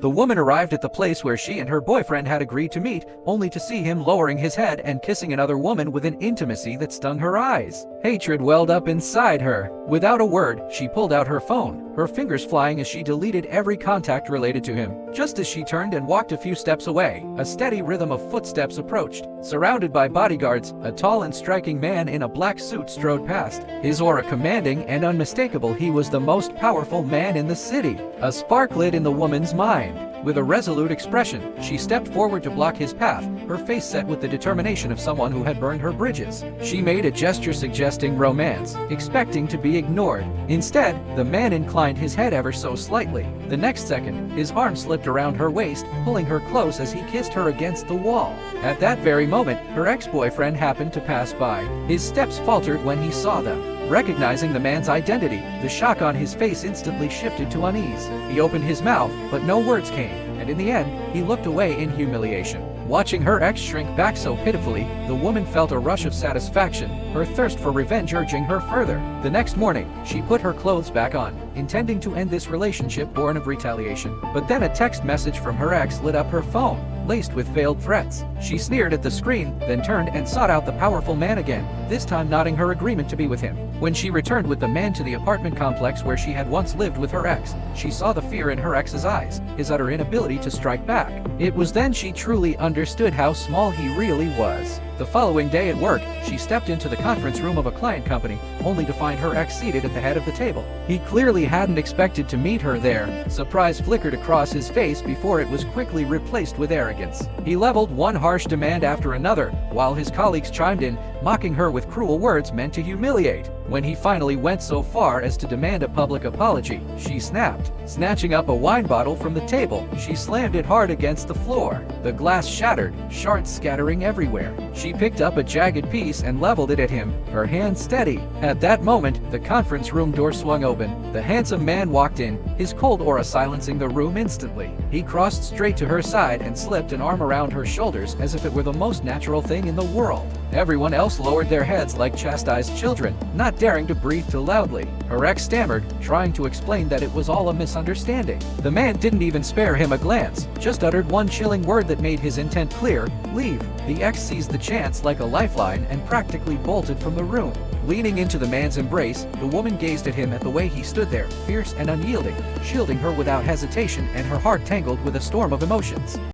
The woman arrived at the place where she and her boyfriend had agreed to meet, only to see him lowering his head and kissing another woman with an intimacy that stung her eyes. Hatred welled up inside her. Without a word, she pulled out her phone, her fingers flying as she deleted every contact related to him. Just as she turned and walked a few steps away, a steady rhythm of footsteps approached. Surrounded by bodyguards, a tall and striking man in a black suit strode past. His aura commanding and unmistakable, he was the most powerful man in the city. A spark lit in the woman's mind. With a resolute expression, she stepped forward to block his path, her face set with the determination of someone who had burned her bridges. She made a gesture suggesting romance, expecting to be ignored. Instead, the man inclined his head ever so slightly. The next second, his arm slipped around her waist, pulling her close as he kissed her against the wall. At that very moment, her ex-boyfriend happened to pass by. His steps faltered when he saw them. Recognizing the man's identity, the shock on his face instantly shifted to unease. He opened his mouth, but no words came, and in the end, he looked away in humiliation. Watching her ex shrink back so pitifully, the woman felt a rush of satisfaction, her thirst for revenge urging her further. The next morning, she put her clothes back on, intending to end this relationship born of retaliation. But then a text message from her ex lit up her phone, laced with veiled threats. She sneered at the screen, then turned and sought out the powerful man again, this time nodding her agreement to be with him. When she returned with the man to the apartment complex where she had once lived with her ex, she saw the fear in her ex's eyes, his utter inability to strike back. It was then she truly understood how small he really was. The following day at work, she stepped into the conference room of a client company, only to find her ex seated at the head of the table. He clearly hadn't expected to meet her there. Surprise flickered across his face before it was quickly replaced with arrogance. He leveled one harsh demand after another, while his colleagues chimed in, mocking her with cruel words meant to humiliate. When he finally went so far as to demand a public apology, she snapped. Snatching up a wine bottle from the table, she slammed it hard against the floor. The glass shattered, shards scattering everywhere. She picked up a jagged piece and leveled it at him, her hand steady. At that moment, the conference room door swung open. The handsome man walked in, his cold aura silencing the room instantly. He crossed straight to her side and slipped an arm around her shoulders as if it were the most natural thing in the world. Everyone else lowered their heads like chastised children, not daring to breathe too loudly. Her ex stammered, trying to explain that it was all a misunderstanding. The man didn't even spare him a glance, just uttered one chilling word that made his intent clear: leave. The ex seized the chance like a lifeline and practically bolted from the room. Leaning into the man's embrace, the woman gazed at him at the way he stood there, fierce and unyielding, shielding her without hesitation, and her heart tangled with a storm of emotions.